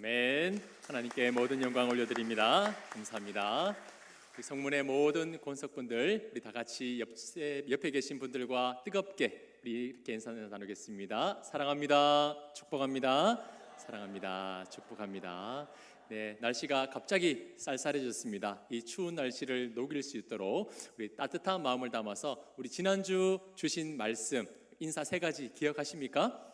아멘. 하나님께 모든 영광 올려드립니다. 감사합니다. 우리 성문의 모든 권석분들, 우리 다 같이 옆에 계신 분들과 뜨겁게 우리 이렇게 인사를 나누겠습니다. 사랑합니다. 축복합니다. 사랑합니다. 축복합니다. 네, 날씨가 갑자기 쌀쌀해졌습니다. 이 추운 날씨를 녹일 수 있도록 우리 따뜻한 마음을 담아서 우리 지난주 주신 말씀 인사 3가지 기억하십니까?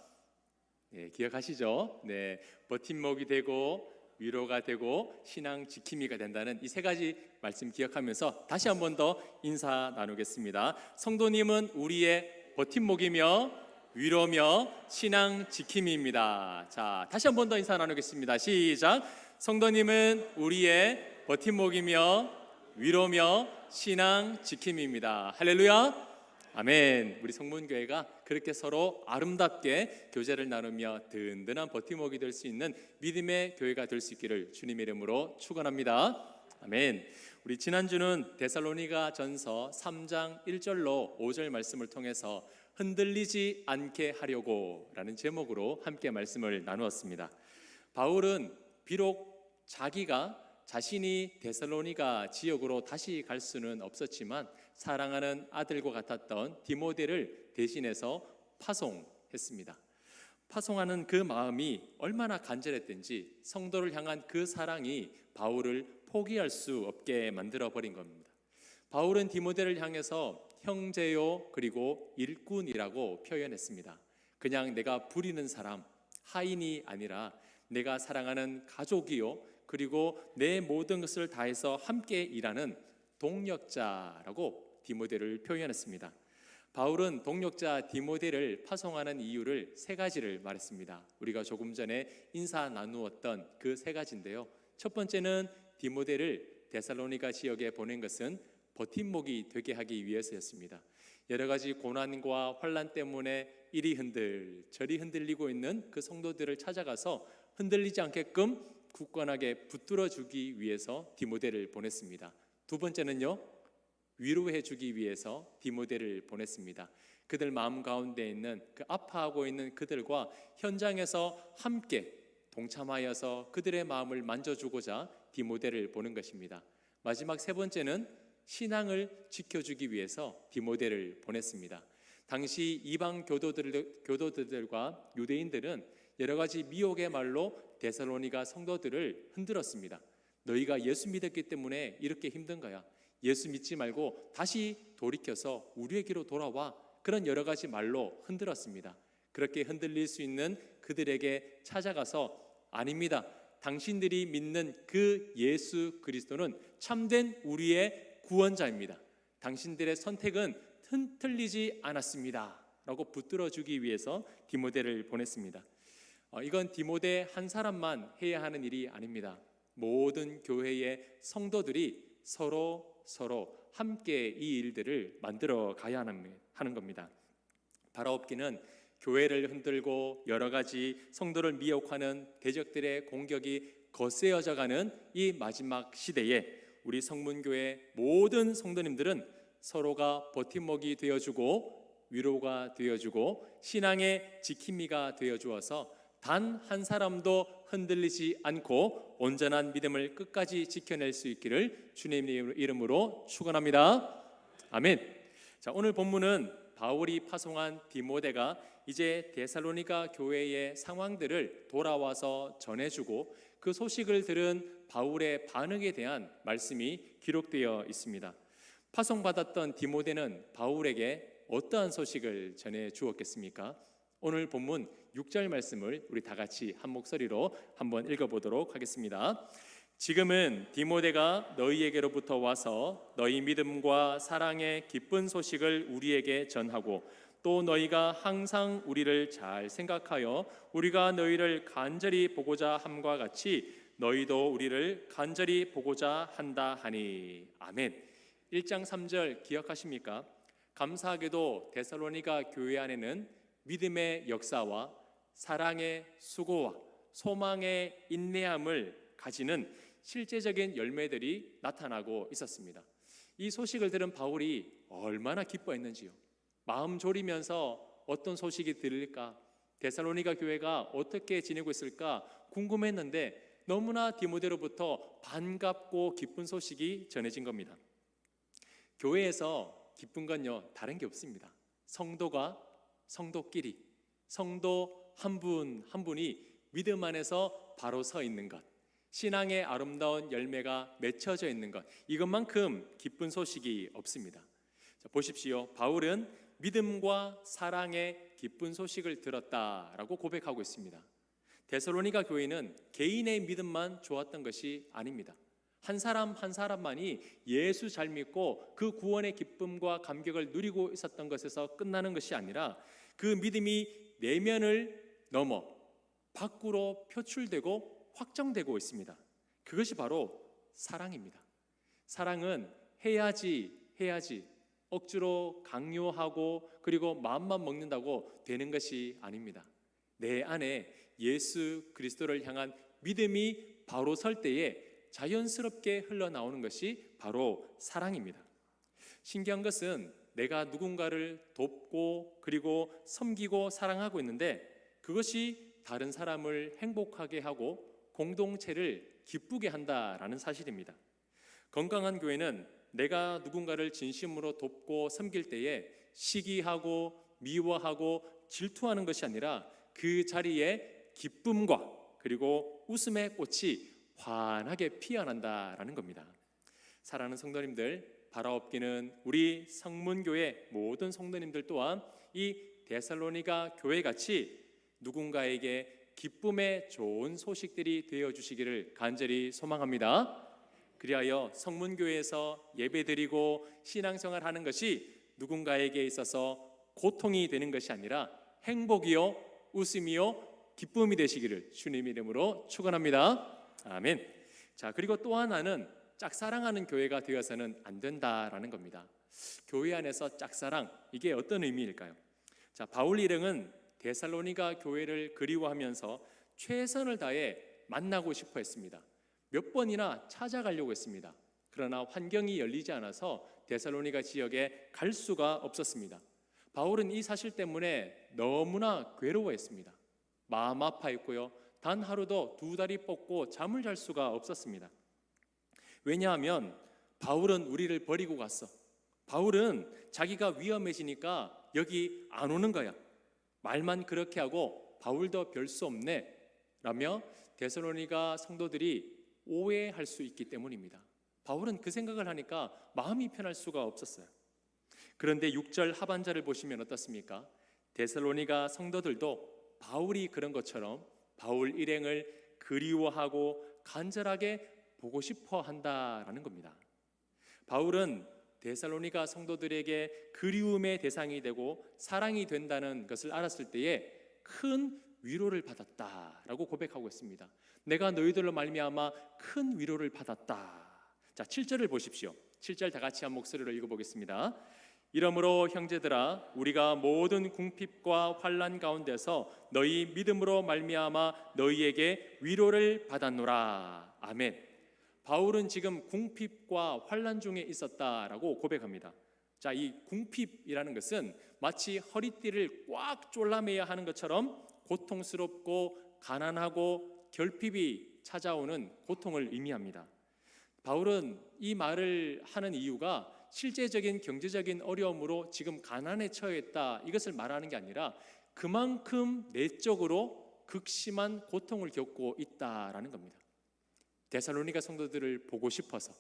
네, 기억하시죠? 네, 버팀목이 되고 위로가 되고 신앙 지킴이가 된다는 이 3가지 말씀 기억하면서 다시 한 번 더 인사 나누겠습니다. 성도님은 우리의 버팀목이며 위로며 신앙 지킴이입니다. 자, 다시 한 번 더 인사 나누겠습니다. 시작. 성도님은 우리의 버팀목이며 위로며 신앙 지킴이입니다. 할렐루야. 아멘. 우리 성문교회가 그렇게 서로 아름답게 교제를 나누며 든든한 버팀목이 될 수 있는 믿음의 교회가 될 수 있기를 주님의 이름으로 축원합니다. 아멘. 우리 지난주는 데살로니가 전서 3장 1절로 5절 말씀을 통해서 흔들리지 않게 하려고 라는 제목으로 함께 말씀을 나누었습니다. 바울은 비록 자신이 데살로니가 지역으로 다시 갈 수는 없었지만 사랑하는 아들과 같았던 디모데를 대신해서 파송했습니다. 파송하는 그 마음이 얼마나 간절했든지 성도를 향한 그 사랑이 바울을 포기할 수 없게 만들어버린 겁니다. 바울은 디모데를 향해서 형제요 그리고 일꾼이라고 표현했습니다. 그냥 내가 부리는 사람, 하인이 아니라 내가 사랑하는 가족이요 그리고 내 모든 것을 다해서 함께 일하는 동력자라고 디모데를 표현했습니다. 바울은 동력자 디모데를 파송하는 이유를 3가지를 말했습니다. 우리가 조금 전에 인사 나누었던 그 3가지인데요. 첫 번째는 디모데를 데살로니가 지역에 보낸 것은 버팀목이 되게 하기 위해서였습니다. 여러 가지 고난과 환난 때문에 이리 저리 흔들리고 있는 그 성도들을 찾아가서 흔들리지 않게끔 굳건하게 붙들어 주기 위해서 디모데를 보냈습니다. 두 번째는요, 위로해 주기 위해서 디모데를 보냈습니다. 그들 마음 가운데 있는 그 아파하고 있는 그들과 현장에서 함께 동참하여서 그들의 마음을 만져주고자 디모데를 보낸 것입니다. 마지막 3번째는 신앙을 지켜주기 위해서 디모데를 보냈습니다. 당시 이방 교도들과 유대인들은 여러 가지 미혹의 말로 데살로니가 성도들을 흔들었습니다. 너희가 예수 믿었기 때문에 이렇게 힘든 거야. 예수 믿지 말고 다시 돌이켜서 우리에게로 돌아와. 그런 여러 가지 말로 흔들었습니다. 그렇게 흔들릴 수 있는 그들에게 찾아가서 아닙니다. 당신들이 믿는 그 예수 그리스도는 참된 우리의 구원자입니다. 당신들의 선택은 틀리지 않았습니다. 라고 붙들어주기 위해서 디모데를 보냈습니다. 이건 디모데 한 사람만 해야 하는 일이 아닙니다. 모든 교회의 성도들이 서로 함께 이 일들을 만들어 가야 하는 겁니다. 바라옵기는 교회를 흔들고 여러 가지 성도를 미혹하는 대적들의 공격이 거세어져가는 이 마지막 시대에 우리 성문교회 모든 성도님들은 서로가 버팀목이 되어주고 위로가 되어주고 신앙의 지킴이가 되어주어서 단 한 사람도 흔들리지 않고 온전한 믿음을 끝까지 지켜낼 수 있기를 주님의 이름으로 축원합니다. 아멘. 자, 오늘 본문은 바울이 파송한 디모데가 이제 데살로니가 교회의 상황들을 돌아와서 전해주고 그 소식을 들은 바울의 반응에 대한 말씀이 기록되어 있습니다. 파송받았던 디모데는 바울에게 어떠한 소식을 전해 주었겠습니까? 오늘 본문 6절 말씀을 우리 다 같이 한 목소리로 한번 읽어보도록 하겠습니다. 지금은 디모데가 너희에게로부터 와서 너희 믿음과 사랑의 기쁜 소식을 우리에게 전하고 또 너희가 항상 우리를 잘 생각하여 우리가 너희를 간절히 보고자 함과 같이 너희도 우리를 간절히 보고자 한다 하니. 아멘. 1장 3절 기억하십니까? 감사하게도 데살로니가 교회 안에는 믿음의 역사와 사랑의 수고와 소망의 인내함을 가지는 실제적인 열매들이 나타나고 있었습니다. 이 소식을 들은 바울이 얼마나 기뻐했는지요. 마음 졸이면서 어떤 소식이 들릴까? 데살로니가 교회가 어떻게 지내고 있을까 궁금했는데 너무나 디모데로부터 반갑고 기쁜 소식이 전해진 겁니다. 교회에서 기쁜 건요, 다른 게 없습니다. 성도가 성도끼리, 성도 한 분 한 분이 믿음 안에서 바로 서 있는 것, 신앙의 아름다운 열매가 맺혀져 있는 것, 이것만큼 기쁜 소식이 없습니다. 자, 보십시오. 바울은 믿음과 사랑의 기쁜 소식을 들었다라고 고백하고 있습니다. 데살로니가 교회는 개인의 믿음만 좋았던 것이 아닙니다. 한 사람 한 사람만이 예수 잘 믿고 그 구원의 기쁨과 감격을 누리고 있었던 것에서 끝나는 것이 아니라 그 믿음이 내면을 넘어 밖으로 표출되고 확정되고 있습니다. 그것이 바로 사랑입니다. 사랑은 해야지 억지로 강요하고 그리고 마음만 먹는다고 되는 것이 아닙니다. 내 안에 예수 그리스도를 향한 믿음이 바로 설 때에 자연스럽게 흘러나오는 것이 바로 사랑입니다. 신기한 것은 내가 누군가를 돕고 그리고 섬기고 사랑하고 있는데 그것이 다른 사람을 행복하게 하고 공동체를 기쁘게 한다라는 사실입니다. 건강한 교회는 내가 누군가를 진심으로 돕고 섬길 때에 시기하고 미워하고 질투하는 것이 아니라 그 자리에 기쁨과 그리고 웃음의 꽃이 환하게 피어난다라는 겁니다. 사랑하는 성도님들, 바라옵기는 우리 성문교회 모든 성도님들 또한 이 데살로니가 교회같이 누군가에게 기쁨의 좋은 소식들이 되어주시기를 간절히 소망합니다. 그리하여 성문교회에서 예배드리고 신앙생활하는 것이 누군가에게 있어서 고통이 되는 것이 아니라 행복이요 웃음이요 기쁨이 되시기를 주님 이름으로 축원합니다. 아멘. 자, 그리고 또 하나는 짝사랑하는 교회가 되어서는 안 된다라는 겁니다. 교회 안에서 짝사랑, 이게 어떤 의미일까요? 자, 바울 일행은 데살로니가 교회를 그리워하면서 최선을 다해 만나고 싶어 했습니다. 몇 번이나 찾아가려고 했습니다. 그러나 환경이 열리지 않아서 데살로니가 지역에 갈 수가 없었습니다. 바울은 이 사실 때문에 너무나 괴로워했습니다. 마음 아파했고요, 단 하루도 두 다리 뻗고 잠을 잘 수가 없었습니다. 왜냐하면 바울은 우리를 버리고 갔어. 바울은 자기가 위험해지니까 여기 안 오는 거야. 말만 그렇게 하고 바울도 별 수 없네 라며 데살로니가 성도들이 오해할 수 있기 때문입니다. 바울은 그 생각을 하니까 마음이 편할 수가 없었어요. 그런데 6절 하반절을 보시면 어떻습니까? 데살로니가 성도들도 바울이 그런 것처럼 바울 일행을 그리워하고 간절하게 보고 싶어 한다라는 겁니다. 바울은 데살로니가 성도들에게 그리움의 대상이 되고 사랑이 된다는 것을 알았을 때에 큰 위로를 받았다라고 고백하고 있습니다. 내가 너희들로 말미암아 큰 위로를 받았다. 자, 7절을 보십시오. 7절 다 같이 한 목소리로 읽어보겠습니다. 이러므로 형제들아, 우리가 모든 궁핍과 환난 가운데서 너희 믿음으로 말미암아 너희에게 위로를 받았노라. 아멘. 바울은 지금 궁핍과 환난 중에 있었다라고 고백합니다. 자, 이 궁핍이라는 것은 마치 허리띠를 꽉 졸라매야 하는 것처럼 고통스럽고 가난하고 결핍이 찾아오는 고통을 의미합니다. 바울은 이 말을 하는 이유가 실제적인 경제적인 어려움으로 지금 가난에 처했다, 이것을 말하는 게 아니라 그만큼 내적으로 극심한 고통을 겪고 있다라는 겁니다. 데살로니가 성도들을 보고 싶어서,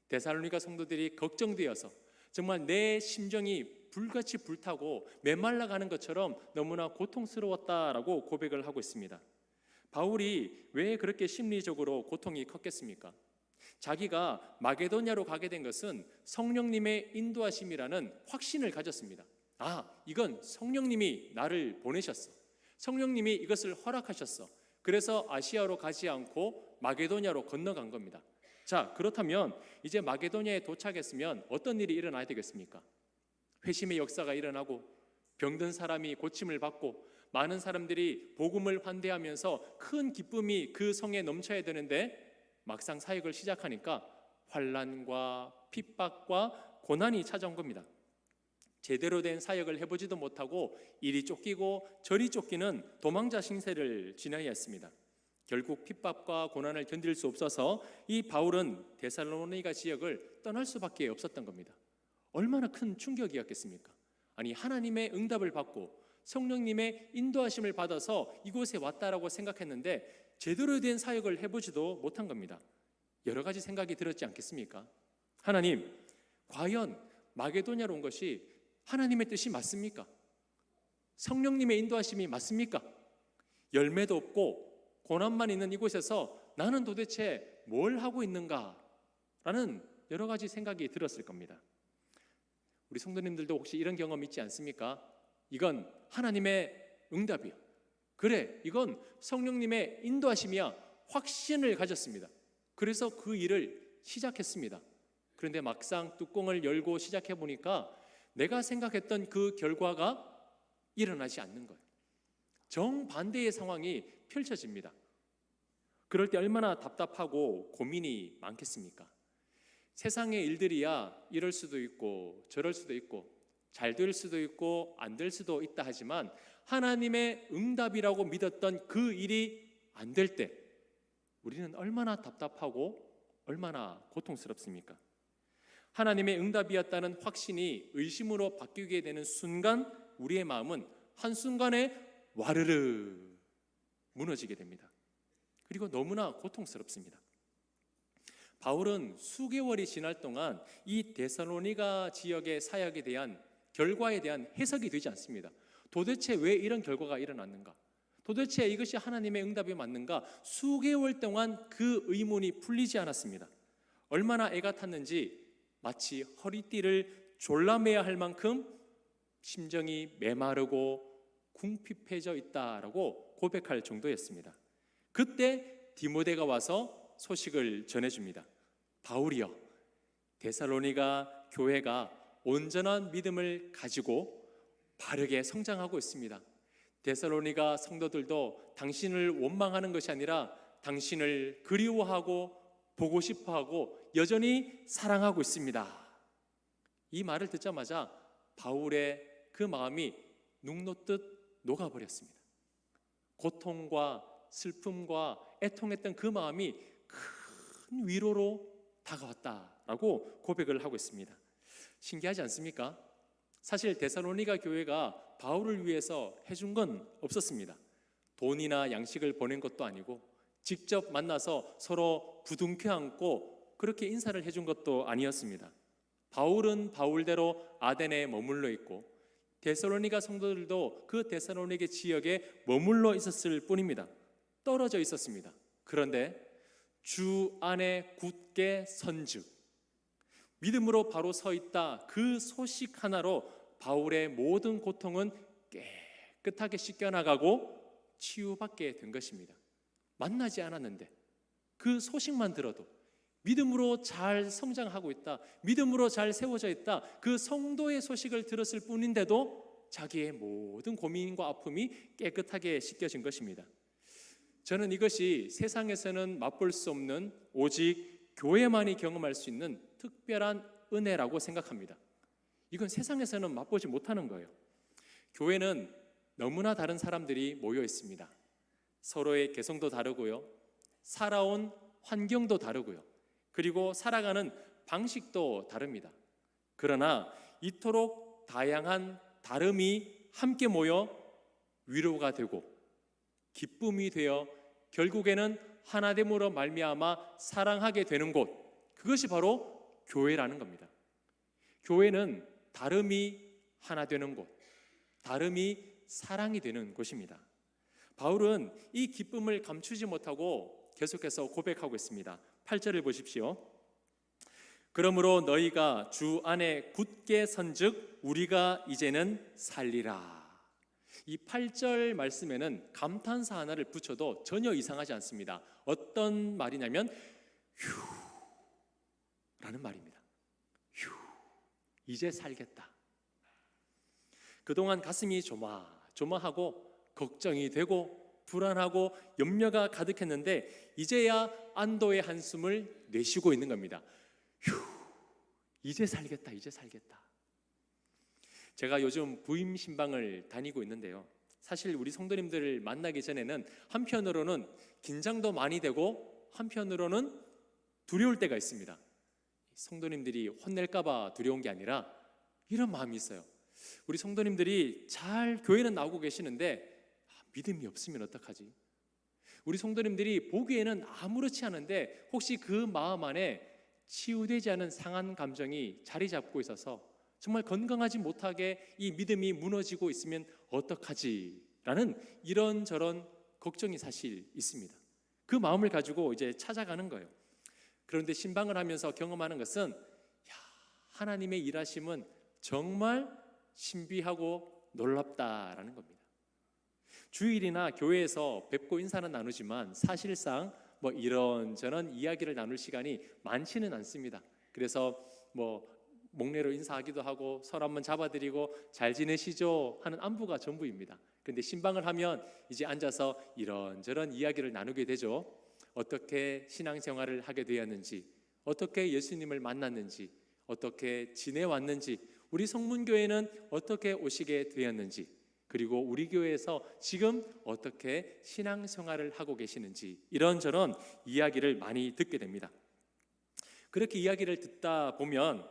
데살로니가 성도들이 걱정되어서 정말 내 심정이 불같이 불타고 메말라가는 것처럼 너무나 고통스러웠다라고 고백을 하고 있습니다. 바울이 왜 그렇게 심리적으로 고통이 컸겠습니까? 자기가 마게도냐로 가게 된 것은 성령님의 인도하심이라는 확신을 가졌습니다. 아, 이건 성령님이 나를 보내셨어. 성령님이 이것을 허락하셨어. 그래서 아시아로 가지 않고 마게도냐로 건너간 겁니다. 자, 그렇다면 이제 마게도냐에 도착했으면 어떤 일이 일어나야 되겠습니까? 회심의 역사가 일어나고 병든 사람이 고침을 받고 많은 사람들이 복음을 환대하면서 큰 기쁨이 그 성에 넘쳐야 되는데 막상 사역을 시작하니까 환난과 핍박과 고난이 찾아온 겁니다. 제대로 된 사역을 해보지도 못하고 이리 쫓기고 저리 쫓기는 도망자 신세를 지나야 했습니다. 결국 핍박과 고난을 견딜 수 없어서 이 바울은 데살로니가 지역을 떠날 수밖에 없었던 겁니다. 얼마나 큰 충격이었겠습니까? 아니, 하나님의 응답을 받고 성령님의 인도하심을 받아서 이곳에 왔다라고 생각했는데 제대로 된 사역을 해보지도 못한 겁니다. 여러 가지 생각이 들었지 않겠습니까? 하나님, 과연 마게도냐로 온 것이 하나님의 뜻이 맞습니까? 성령님의 인도하심이 맞습니까? 열매도 없고 고난만 있는 이곳에서 나는 도대체 뭘 하고 있는가? 라는 여러 가지 생각이 들었을 겁니다. 우리 성도님들도 혹시 이런 경험 있지 않습니까? 이건 하나님의 응답이야. 그래, 이건 성령님의 인도하심이야. 확신을 가졌습니다. 그래서 그 일을 시작했습니다. 그런데 막상 뚜껑을 열고 시작해 보니까 내가 생각했던 그 결과가 일어나지 않는 거예요. 정반대의 상황이 펼쳐집니다. 그럴 때 얼마나 답답하고 고민이 많겠습니까? 세상의 일들이야 이럴 수도 있고 저럴 수도 있고 잘 될 수도 있고 안 될 수도 있다 하지만 하나님의 응답이라고 믿었던 그 일이 안 될 때 우리는 얼마나 답답하고 얼마나 고통스럽습니까? 하나님의 응답이었다는 확신이 의심으로 바뀌게 되는 순간 우리의 마음은 한순간에 와르르 무너지게 됩니다. 그리고 너무나 고통스럽습니다. 바울은 수개월이 지날 동안 이 데살로니가 지역의 사역에 대한 결과에 대한 해석이 되지 않습니다. 도대체 왜 이런 결과가 일어났는가? 도대체 이것이 하나님의 응답이 맞는가? 수개월 동안 그 의문이 풀리지 않았습니다. 얼마나 애가 탔는지 마치 허리띠를 졸라매야 할 만큼 심정이 메마르고 궁핍해져 있다라고 고백할 정도였습니다. 그때 디모데가 와서 소식을 전해줍니다. 바울이여, 데살로니가 교회가 온전한 믿음을 가지고 바르게 성장하고 있습니다. 데살로니가 성도들도 당신을 원망하는 것이 아니라 당신을 그리워하고 보고 싶어하고 여전히 사랑하고 있습니다. 이 말을 듣자마자 바울의 그 마음이 녹놓듯 녹아버렸습니다. 고통과 슬픔과 애통했던 그 마음이 큰 위로로 다가왔다라고 고백을 하고 있습니다. 신기하지 않습니까? 사실 데살로니가 교회가 바울을 위해서 해준 건 없었습니다. 돈이나 양식을 보낸 것도 아니고 직접 만나서 서로 부둥켜 안고 그렇게 인사를 해준 것도 아니었습니다. 바울은 바울대로 아덴에 머물러 있고 데살로니가 성도들도 그 데살로니게 지역에 머물러 있었을 뿐입니다. 떨어져 있었습니다. 그런데 주 안에 굳게 선즉 믿음으로 바로 서 있다, 그 소식 하나로 바울의 모든 고통은 깨끗하게 씻겨나가고 치유받게 된 것입니다. 만나지 않았는데 그 소식만 들어도 믿음으로 잘 성장하고 있다, 믿음으로 잘 세워져 있다, 그 성도의 소식을 들었을 뿐인데도 자기의 모든 고민과 아픔이 깨끗하게 씻겨진 것입니다. 저는 이것이 세상에서는 맛볼 수 없는 오직 교회만이 경험할 수 있는 특별한 은혜라고 생각합니다. 이건 세상에서는 맛보지 못하는 거예요. 교회는 너무나 다른 사람들이 모여 있습니다. 서로의 개성도 다르고요, 살아온 환경도 다르고요, 그리고 살아가는 방식도 다릅니다. 그러나 이토록 다양한 다름이 함께 모여 위로가 되고 기쁨이 되어 결국에는 하나됨으로 말미암아 사랑하게 되는 곳, 그것이 바로 교회라는 겁니다. 교회는 다름이 하나 되는 곳, 다름이 사랑이 되는 곳입니다. 바울은 이 기쁨을 감추지 못하고 계속해서 고백하고 있습니다. 8절을 보십시오. 그러므로 너희가 주 안에 굳게 선즉 우리가 이제는 살리라. 이 8절 말씀에는 감탄사 하나를 붙여도 전혀 이상하지 않습니다. 어떤 말이냐면 휴 라는 말입니다. 휴, 이제 살겠다. 그동안 가슴이 조마조마하고 걱정이 되고 불안하고 염려가 가득했는데 이제야 안도의 한숨을 내쉬고 있는 겁니다. 휴, 이제 살겠다, 이제 살겠다. 제가 요즘 부임 신방을 다니고 있는데요. 사실 우리 성도님들을 만나기 전에는 한편으로는 긴장도 많이 되고 한편으로는 두려울 때가 있습니다. 성도님들이 혼낼까봐 두려운 게 아니라 이런 마음이 있어요. 우리 성도님들이 잘 교회는 나오고 계시는데 믿음이 없으면 어떡하지? 우리 성도님들이 보기에는 아무렇지 않은데 혹시 그 마음 안에 치유되지 않은 상한 감정이 자리 잡고 있어서 정말 건강하지 못하게 이 믿음이 무너지고 있으면 어떡하지? 라는 이런저런 걱정이 사실 있습니다. 그 마음을 가지고 이제 찾아가는 거예요. 그런데 신방을 하면서 경험하는 것은 하나님의 일하심은 정말 신비하고 놀랍다라는 겁니다. 주일이나 교회에서 뵙고 인사는 나누지만 사실상 이런저런 이야기를 나눌 시간이 많지는 않습니다. 그래서 목례로 인사하기도 하고 서로 한번 잡아드리고 잘 지내시죠 하는 안부가 전부입니다. 그런데 신방을 하면 이제 앉아서 이런저런 이야기를 나누게 되죠. 어떻게 신앙생활을 하게 되었는지, 어떻게 예수님을 만났는지, 어떻게 지내왔는지, 우리 성문교회는 어떻게 오시게 되었는지, 그리고 우리 교회에서 지금 어떻게 신앙생활을 하고 계시는지 이런저런 이야기를 많이 듣게 됩니다. 그렇게 이야기를 듣다 보면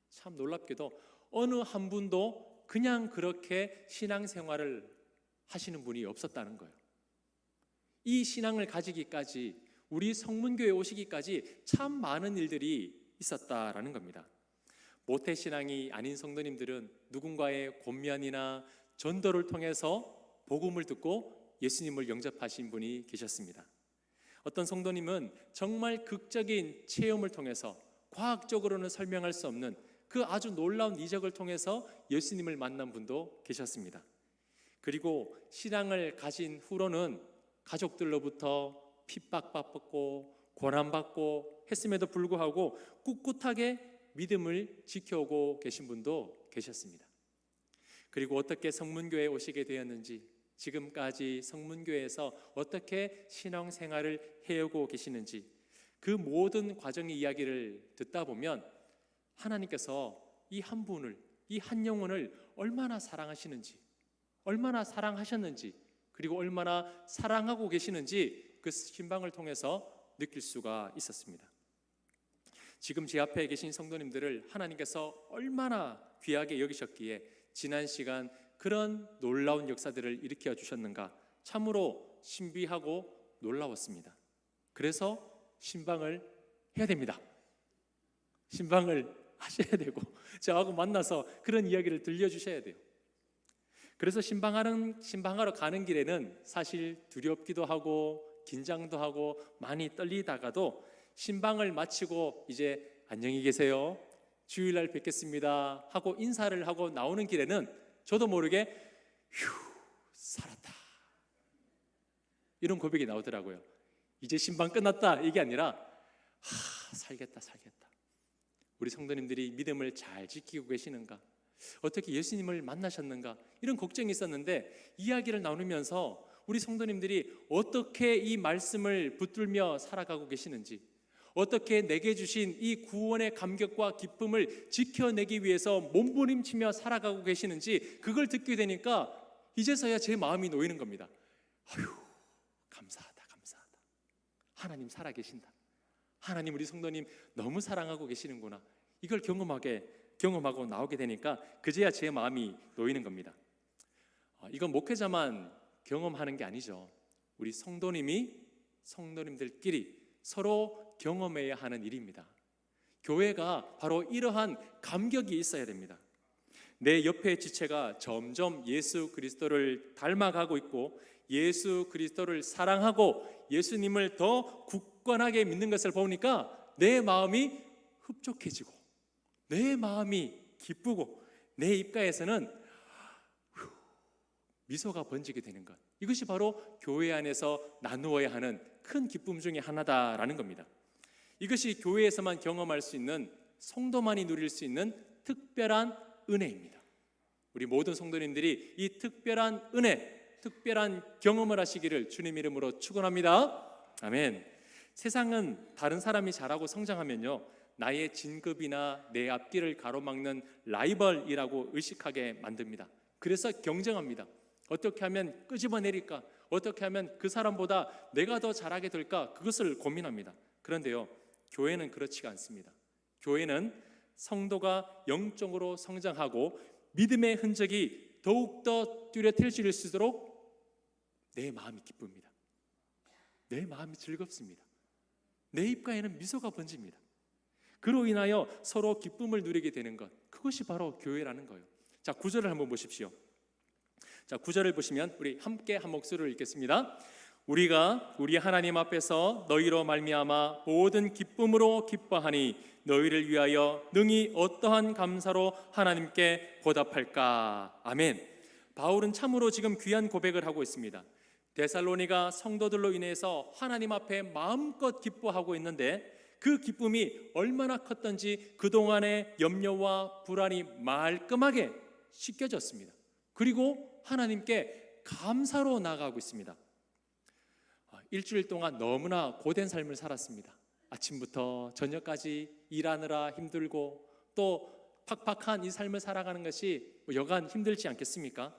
참 놀랍게도 어느 한 분도 그냥 그렇게 신앙생활을 하시는 분이 없었다는 거예요. 이 신앙을 가지기까지, 우리 성문교회 오시기까지 참 많은 일들이 있었다라는 겁니다. 모태신앙이 아닌 성도님들은 누군가의 권면이나 전도를 통해서 복음을 듣고 예수님을 영접하신 분이 계셨습니다. 어떤 성도님은 정말 극적인 체험을 통해서 과학적으로는 설명할 수 없는 그 아주 놀라운 이적을 통해서 예수님을 만난 분도 계셨습니다. 그리고 신앙을 가진 후로는 가족들로부터 핍박받고 고난받고 했음에도 불구하고 꿋꿋하게 믿음을 지켜오고 계신 분도 계셨습니다. 그리고 어떻게 성문교회에 오시게 되었는지, 지금까지 성문교회에서 어떻게 신앙생활을 해오고 계시는지, 그 모든 과정의 이야기를 듣다 보면 하나님께서 이 한 분을, 이 한 영혼을 얼마나 사랑하시는지, 얼마나 사랑하셨는지, 그리고 얼마나 사랑하고 계시는지 그 신방을 통해서 느낄 수가 있었습니다. 지금 제 앞에 계신 성도님들을 하나님께서 얼마나 귀하게 여기셨기에 지난 시간 그런 놀라운 역사들을 일으켜 주셨는가, 참으로 신비하고 놀라웠습니다. 그래서 신방을 해야 됩니다. 신방을 하셔야 되고 저하고 만나서 그런 이야기를 들려주셔야 돼요. 그래서 신방하러 가는 길에는 사실 두렵기도 하고 긴장도 하고 많이 떨리다가도 신방을 마치고 이제 안녕히 계세요, 주일날 뵙겠습니다 하고 인사를 하고 나오는 길에는 저도 모르게 휴, 살았다, 이런 고백이 나오더라고요. 이제 신방 끝났다 이게 아니라 살겠다. 우리 성도님들이 믿음을 잘 지키고 계시는가, 어떻게 예수님을 만나셨는가, 이런 걱정이 있었는데 이야기를 나누면서 우리 성도님들이 어떻게 이 말씀을 붙들며 살아가고 계시는지, 어떻게 내게 주신 이 구원의 감격과 기쁨을 지켜내기 위해서 몸부림치며 살아가고 계시는지, 그걸 듣게 되니까 이제서야 제 마음이 놓이는 겁니다. 아휴, 감사하다. 하나님 살아계신다. 하나님 우리 성도님 너무 사랑하고 계시는구나. 이걸 경험하고 나오게 되니까 그제야 제 마음이 놓이는 겁니다. 이건 목회자만 경험하는 게 아니죠. 우리 성도님들끼리 서로 경험해야 하는 일입니다. 교회가 바로 이러한 감격이 있어야 됩니다. 내 옆의 지체가 점점 예수 그리스도를 닮아가고 있고 예수 그리스도를 사랑하고 예수님을 더 굳건하게 믿는 것을 보니까 내 마음이 흡족해지고 내 마음이 기쁘고 내 입가에서는 미소가 번지게 되는 것, 이것이 바로 교회 안에서 나누어야 하는 큰 기쁨 중에 하나다라는 겁니다. 이것이 교회에서만 경험할 수 있는, 성도만이 누릴 수 있는 특별한 은혜입니다. 우리 모든 성도님들이 이 특별한 은혜, 특별한 경험을 하시기를 주님 이름으로 축원합니다. 아멘. 세상은 다른 사람이 잘하고 성장하면요, 나의 진급이나 내 앞길을 가로막는 라이벌이라고 의식하게 만듭니다. 그래서 경쟁합니다. 어떻게 하면 끄집어내릴까? 어떻게 하면 그 사람보다 내가 더 잘하게 될까? 그것을 고민합니다. 그런데요, 교회는 그렇지가 않습니다. 교회는 성도가 영적으로 성장하고 믿음의 흔적이 더욱더 뚜렷해질수록 내 마음이 기쁩니다. 내 마음이 즐겁습니다. 내 입가에는 미소가 번집니다. 그로 인하여 서로 기쁨을 누리게 되는 것, 그것이 바로 교회라는 거예요. 자, 9절을 한번 보십시오. 자, 9절을 보시면 우리 함께 한 목소리를 읽겠습니다. 우리가 우리 하나님 앞에서 너희로 말미암아 모든 기쁨으로 기뻐하니 너희를 위하여 능히 어떠한 감사로 하나님께 보답할까. 아멘. 바울은 참으로 지금 귀한 고백을 하고 있습니다. 데살로니가 성도들로 인해서 하나님 앞에 마음껏 기뻐하고 있는데 그 기쁨이 얼마나 컸던지 그동안의 염려와 불안이 말끔하게 씻겨졌습니다. 그리고 하나님께 감사로 나아가고 있습니다. 일주일 동안 너무나 고된 삶을 살았습니다. 아침부터 저녁까지 일하느라 힘들고 또 팍팍한 이 삶을 살아가는 것이 여간 힘들지 않겠습니까?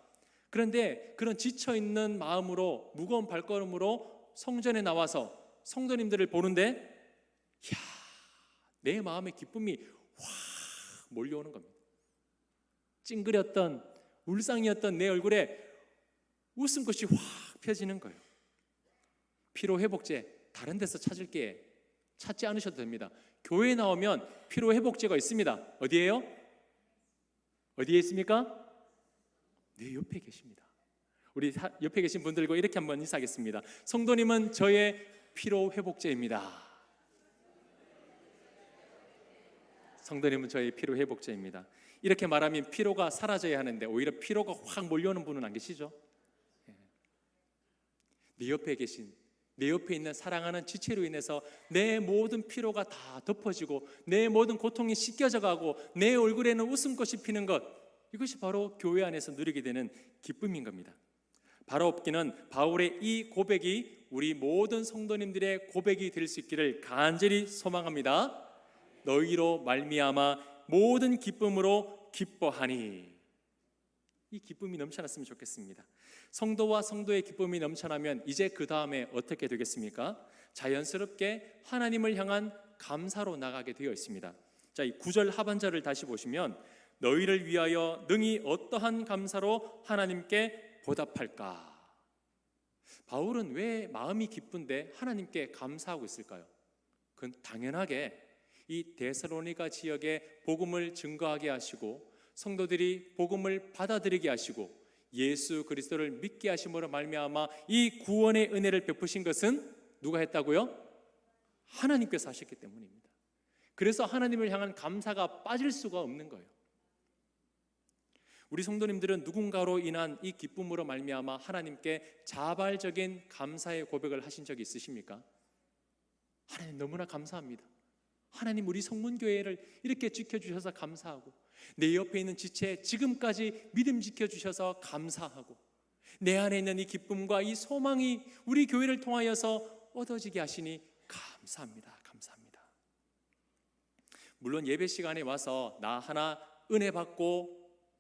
그런데 그런 지쳐있는 마음으로 무거운 발걸음으로 성전에 나와서 성도님들을 보는데 내 마음의 기쁨이 확 몰려오는 겁니다. 찡그렸던 울상이었던 내 얼굴에 웃음꽃이 확 펴지는 거예요. 피로회복제 다른 데서 찾지 않으셔도 됩니다. 교회에 나오면 피로회복제가 있습니다. 어디예요? 어디에 있습니까? 내 옆에 계십니다. 우리 옆에 계신 분들과 이렇게 한번 인사하겠습니다. 성도님은 저의 피로회복제입니다. 성도님은 저의 피로회복제입니다. 이렇게 말하면 피로가 사라져야 하는데 오히려 피로가 확 몰려오는 분은 안 계시죠? 내 옆에 계신, 내 옆에 있는 사랑하는 지체로 인해서 내 모든 피로가 다 덮어지고 내 모든 고통이 씻겨져 가고 내 얼굴에는 웃음꽃이 피는 것, 이것이 바로 교회 안에서 누리게 되는 기쁨인 겁니다. 바로옵기는 바울의 이 고백이 우리 모든 성도님들의 고백이 될 수 있기를 간절히 소망합니다. 너희로 말미암아 모든 기쁨으로 기뻐하니. 이 기쁨이 넘쳐났으면 좋겠습니다. 성도와 성도의 기쁨이 넘쳐나면 이제 그 다음에 어떻게 되겠습니까? 자연스럽게 하나님을 향한 감사로 나가게 되어 있습니다. 자, 이 9절 하반절을 다시 보시면 너희를 위하여 능히 어떠한 감사로 하나님께 보답할까? 바울은 왜 마음이 기쁜데 하나님께 감사하고 있을까요? 그건 당연하게 이 데살로니가 지역에 복음을 증거하게 하시고 성도들이 복음을 받아들이게 하시고 예수 그리스도를 믿게 하심으로 말미암아 이 구원의 은혜를 베푸신 것은 누가 했다고요? 하나님께서 하셨기 때문입니다. 그래서 하나님을 향한 감사가 빠질 수가 없는 거예요. 우리 성도님들은 누군가로 인한 이 기쁨으로 말미암아 하나님께 자발적인 감사의 고백을 하신 적이 있으십니까? 하나님 너무나 감사합니다. 하나님 우리 성문교회를 이렇게 지켜주셔서 감사하고 내 옆에 있는 지체 지금까지 믿음 지켜주셔서 감사하고 내 안에 있는 이 기쁨과 이 소망이 우리 교회를 통하여서 얻어지게 하시니 감사합니다. 감사합니다. 물론 예배 시간에 와서 나 하나 은혜 받고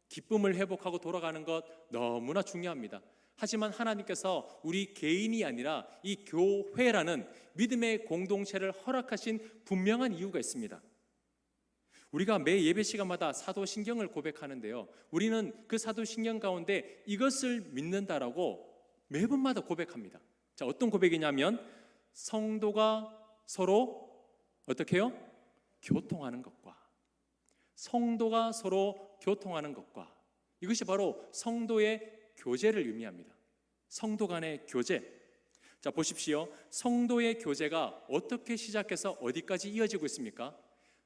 기쁨을 회복하고 돌아가는 것 너무나 중요합니다. 하지만 하나님께서 우리 개인이 아니라 이 교회라는 믿음의 공동체를 허락하신 분명한 이유가 있습니다. 우리가 매 예배 시간마다 사도신경을 고백하는데요, 우리는 그 사도신경 가운데 이것을 믿는다라고 매번마다 고백합니다. 자, 어떤 고백이냐면 성도가 서로 어떻게 해요? 교통하는 것과 성도가 서로 교통하는 것과 이것이 바로 성도의 교제를 의미합니다. 성도 간의 교제. 자, 보십시오. 성도의 교제가 어떻게 시작해서 어디까지 이어지고 있습니까?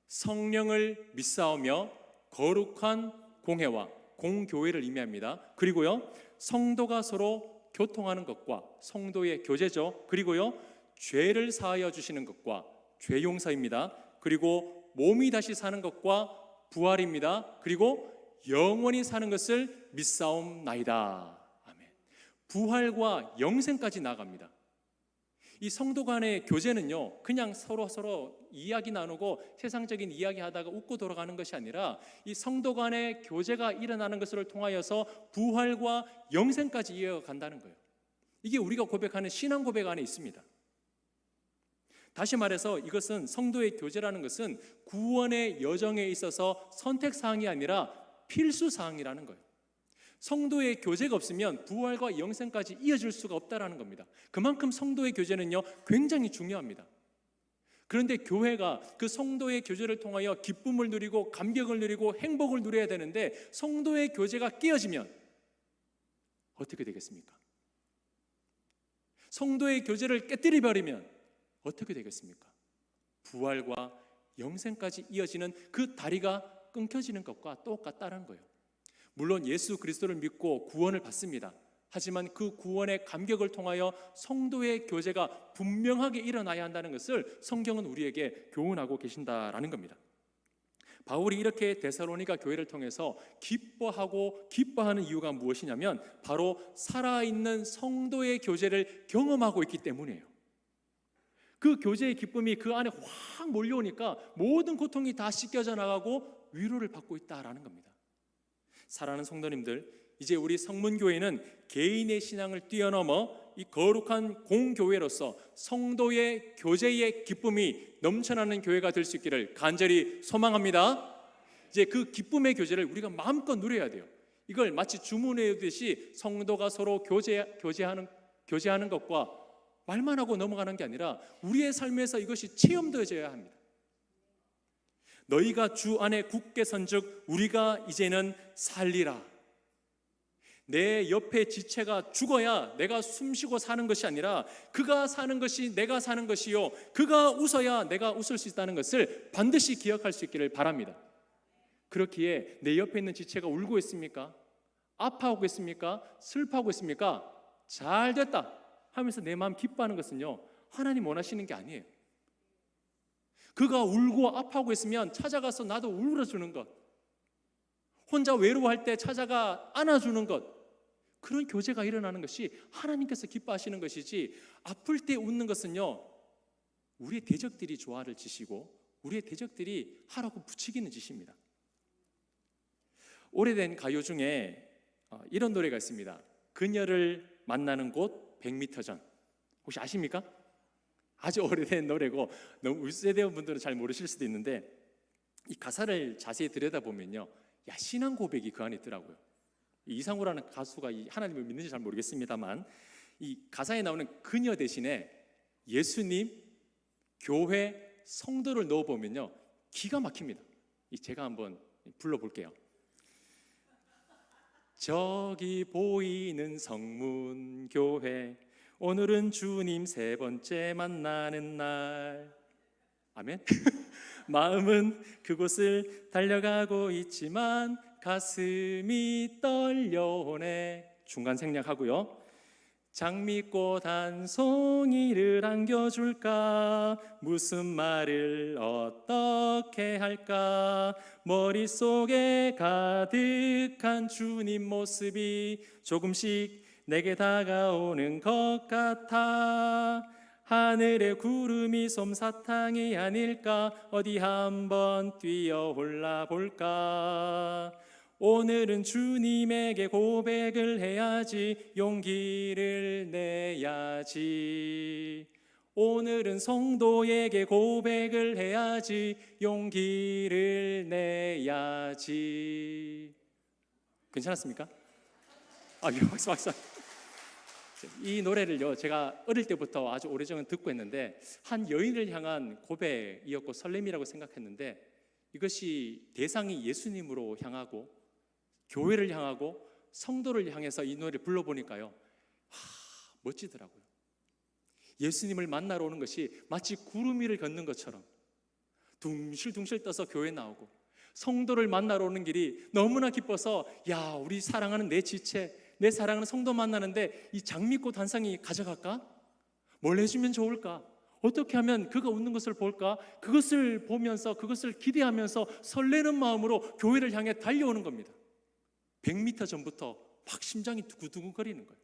성령을 믿사오며 거룩한 공회와 공교회를 의미합니다. 그리고요, 성도가 서로 교통하는 것과 성도의 교제죠. 그리고요, 죄를 사하여 주시는 것과 죄 용서입니다. 그리고 몸이 다시 사는 것과 부활입니다. 그리고 영원히 사는 것을 믿사옵나이다. 아멘. 부활과 영생까지 나아갑니다. 이 성도 간의 교제는요, 그냥 서로 이야기 나누고 세상적인 이야기 하다가 웃고 돌아가는 것이 아니라 이 성도 간의 교제가 일어나는 것을 통하여서 부활과 영생까지 이어간다는 거예요. 이게 우리가 고백하는 신앙 고백 안에 있습니다. 다시 말해서 이것은 성도의 교제라는 것은 구원의 여정에 있어서 선택사항이 아니라 필수사항이라는 거예요. 성도의 교제가 없으면 부활과 영생까지 이어질 수가 없다는 겁니다. 그만큼 성도의 교제는요, 굉장히 중요합니다. 그런데 교회가 그 성도의 교제를 통하여 기쁨을 누리고 감격을 누리고 행복을 누려야 되는데 성도의 교제가 깨어지면 어떻게 되겠습니까? 성도의 교제를 깨뜨려 버리면 어떻게 되겠습니까? 부활과 영생까지 이어지는 그 다리가 끊겨지는 것과 똑같다는 거예요. 물론 예수 그리스도를 믿고 구원을 받습니다. 하지만 그 구원의 감격을 통하여 성도의 교제가 분명하게 일어나야 한다는 것을 성경은 우리에게 교훈하고 계신다라는 겁니다. 바울이 이렇게 데살로니가 교회를 통해서 기뻐하는 이유가 무엇이냐면 바로 살아있는 성도의 교제를 경험하고 있기 때문이에요. 그 교제의 기쁨이 그 안에 확 몰려오니까 모든 고통이 다 씻겨져 나가고 위로를 받고 있다라는 겁니다. 사랑하는 성도님들, 이제 우리 성문교회는 개인의 신앙을 뛰어넘어 이 거룩한 공교회로서 성도의 교제의 기쁨이 넘쳐나는 교회가 될 수 있기를 간절히 소망합니다. 이제 그 기쁨의 교제를 우리가 마음껏 누려야 돼요. 이걸 마치 주문해듯이 성도가 서로 교제하는 것과 말만 하고 넘어가는 게 아니라 우리의 삶에서 이것이 체험되어져야 합니다. 너희가 주 안에 굳게 선즉 우리가 이제는 살리라. 내 옆에 지체가 죽어야 내가 숨쉬고 사는 것이 아니라 그가 사는 것이 내가 사는 것이요 그가 웃어야 내가 웃을 수 있다는 것을 반드시 기억할 수 있기를 바랍니다. 그렇기에 내 옆에 있는 지체가 울고 있습니까? 아파하고 있습니까? 슬퍼하고 있습니까? 잘 됐다 하면서 내 마음 기뻐하는 것은요, 하나님 원하시는 게 아니에요. 그가 울고 아파하고 있으면 찾아가서 나도 울어주는 것, 혼자 외로워할 때 찾아가 안아주는 것, 그런 교제가 일어나는 것이 하나님께서 기뻐하시는 것이지, 아플 때 웃는 것은요, 우리의 대적들이 조화를 지시고 우리의 대적들이 하라고 부추기는 짓입니다. 오래된 가요 중에 이런 노래가 있습니다. 그녀를 만나는 곳 100m 전. 혹시 아십니까? 아주 오래된 노래고 너무 울세대 분들은 잘 모르실 수도 있는데 이 가사를 자세히 들여다보면요, 신앙 고백이 그 안에 있더라고요. 이상우라는 가수가 이 하나님을 믿는지 잘 모르겠습니다만 이 가사에 나오는 그녀 대신에 예수님, 교회, 성도를 넣어보면요 기가 막힙니다. 제가 한번 불러볼게요. 저기 보이는 성문교회, 오늘은 주님 3번째 만나는 날. 아멘. 마음은 그곳을 달려가고 있지만 가슴이 떨려오네. 중간 생략하고요. 장미꽃 한 송이를 안겨줄까? 무슨 말을 어떻게 할까? 머릿속에 가득한 주님 모습이 조금씩 내게 다가오는 것 같아. 하늘의 구름이 솜사탕이 아닐까? 어디 한번 뛰어 올라볼까? 오늘은 주님에게 고백을 해야지, 용기를 내야지. 오늘은 성도에게 고백을 해야지, 용기를 내야지. 괜찮았습니까? 박수. 이 노래를요, 제가 어릴 때부터 아주 오래전에 듣고 있는데 한 여인을 향한 고백이었고 설렘이라고 생각했는데 이것이 대상이 예수님으로 향하고 교회를 향하고 성도를 향해서 이 노래를 불러보니까요, 멋지더라고요. 예수님을 만나러 오는 것이 마치 구름 위를 걷는 것처럼 둥실둥실 떠서 교회 나오고, 성도를 만나러 오는 길이 너무나 기뻐서 우리 사랑하는 내 지체, 내 사랑하는 성도 만나는데 이 장미꽃 한 쌍이 가져갈까? 뭘 해주면 좋을까? 어떻게 하면 그가 웃는 것을 볼까? 그것을 보면서 그것을 기대하면서 설레는 마음으로 교회를 향해 달려오는 겁니다. 100m 전부터 막 심장이 두근두근거리는 거예요.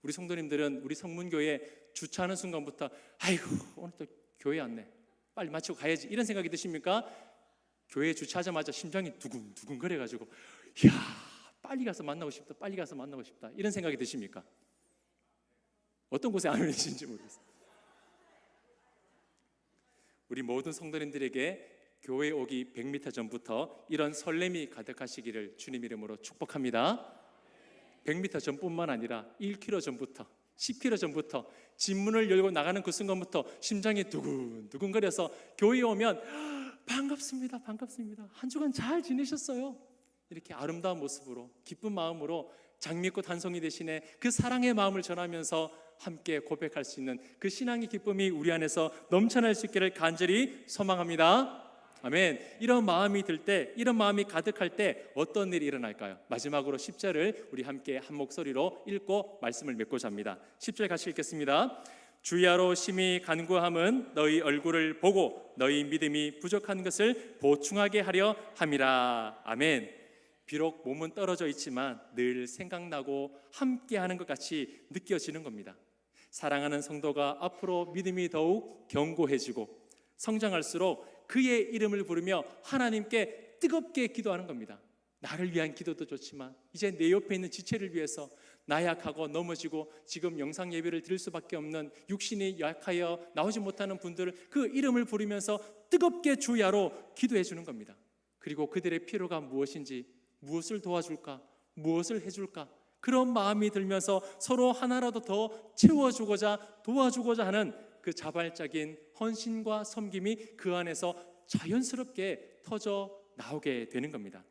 우리 성도님들은 우리 성문교회 주차하는 순간부터 아이고 오늘 또 교회 왔네, 빨리 마치고 가야지, 이런 생각이 드십니까? 교회에 주차하자마자 심장이 두근두근 거려가지고 이야 빨리 가서 만나고 싶다, 빨리 가서 만나고 싶다, 이런 생각이 드십니까? 어떤 곳에 아멘이신지 모르겠어요. 우리 모든 성도님들에게 교회 오기 100m 전부터 이런 설렘이 가득하시기를 주님 이름으로 축복합니다. 100m 전뿐만 아니라 1km 전부터, 10km 전부터 집문을 열고 나가는 그 순간부터 심장이 두근두근거려서 교회에 오면 반갑습니다, 반갑습니다, 한 주간 잘 지내셨어요, 이렇게 아름다운 모습으로 기쁜 마음으로 장미꽃 한 송이 대신에 그 사랑의 마음을 전하면서 함께 고백할 수 있는 그 신앙의 기쁨이 우리 안에서 넘쳐날 수 있기를 간절히 소망합니다. 아멘. 이런 마음이 들 때, 이런 마음이 가득할 때 어떤 일이 일어날까요? 마지막으로 10절을 우리 함께 한 목소리로 읽고 말씀을 맺고자 합니다. 10절 같이 읽겠습니다. 주야로 심히 간구함은 너희 얼굴을 보고 너희 믿음이 부족한 것을 보충하게 하려 함이라. 아멘. 비록 몸은 떨어져 있지만 늘 생각나고 함께하는 것 같이 느껴지는 겁니다. 사랑하는 성도가 앞으로 믿음이 더욱 견고해지고 성장할수록 그의 이름을 부르며 하나님께 뜨겁게 기도하는 겁니다. 나를 위한 기도도 좋지만 이제 내 옆에 있는 지체를 위해서 나약하고 넘어지고 지금 영상 예배를 드릴 수밖에 없는 육신이 약하여 나오지 못하는 분들을 그 이름을 부르면서 뜨겁게 주야로 기도해 주는 겁니다. 그리고 그들의 필요가 무엇인지, 무엇을 도와줄까, 무엇을 해줄까, 그런 마음이 들면서 서로 하나라도 더 채워주고자 도와주고자 하는 그 자발적인 헌신과 섬김이 그 안에서 자연스럽게 터져 나오게 되는 겁니다.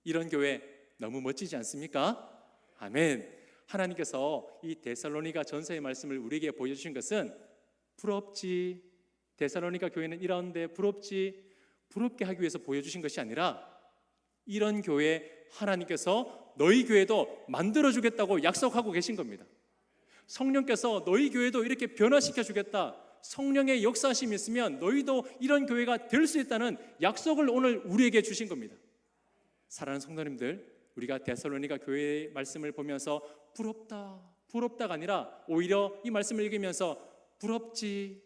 이런 교회 너무 멋지지 않습니까? 아멘. 하나님께서 이 데살로니가 전서의 말씀을 우리에게 보여주신 것은 부럽지, 데살로니가 교회는 이런데 부럽지, 부럽게 하기 위해서 보여주신 것이 아니라 이런 교회 하나님께서 너희 교회도 만들어주겠다고 약속하고 계신 겁니다. 성령께서 너희 교회도 이렇게 변화시켜 주겠다, 성령의 역사하심이 있으면 너희도 이런 교회가 될 수 있다는 약속을 오늘 우리에게 주신 겁니다. 사랑하는 성도님들, 우리가 데살로니가 교회의 말씀을 보면서 부럽다가 아니라 오히려 이 말씀을 읽으면서 부럽지,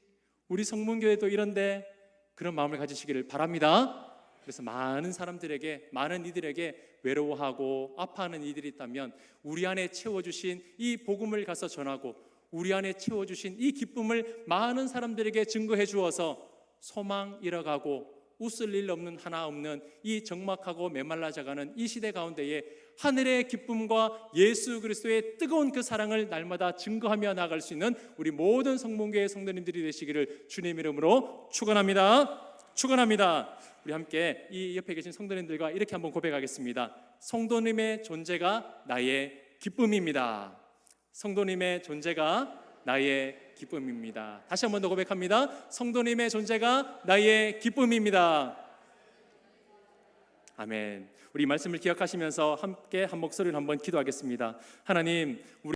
우리 성문교회도 이런데, 그런 마음을 가지시기를 바랍니다. 그래서 많은 사람들에게, 많은 이들에게 외로워하고 아파하는 이들이 있다면 우리 안에 채워주신 이 복음을 가서 전하고 우리 안에 채워주신 이 기쁨을 많은 사람들에게 증거해 주어서 소망 잃어가고 웃을 일 없는 하나 없는 이 적막하고 메말라져가는 이 시대 가운데에 하늘의 기쁨과 예수 그리스도의 뜨거운 그 사랑을 날마다 증거하며 나아갈 수 있는 우리 모든 성문교회 성도님들이 되시기를 주님 이름으로 축원합니다. 축원합니다. 우리 함께 이 옆에 계신 성도님들과 이렇게 한번 고백하겠습니다. 성도님의 존재가 나의 기쁨입니다. 성도님의 존재가 나의 기쁨입니다. 다시 한 번 더 고백합니다. 성도님의 존재가 나의 기쁨입니다. 아멘. 우리 말씀을 기억하시면서 함께 한 목소리로 한번 기도하겠습니다. 하나님, 우리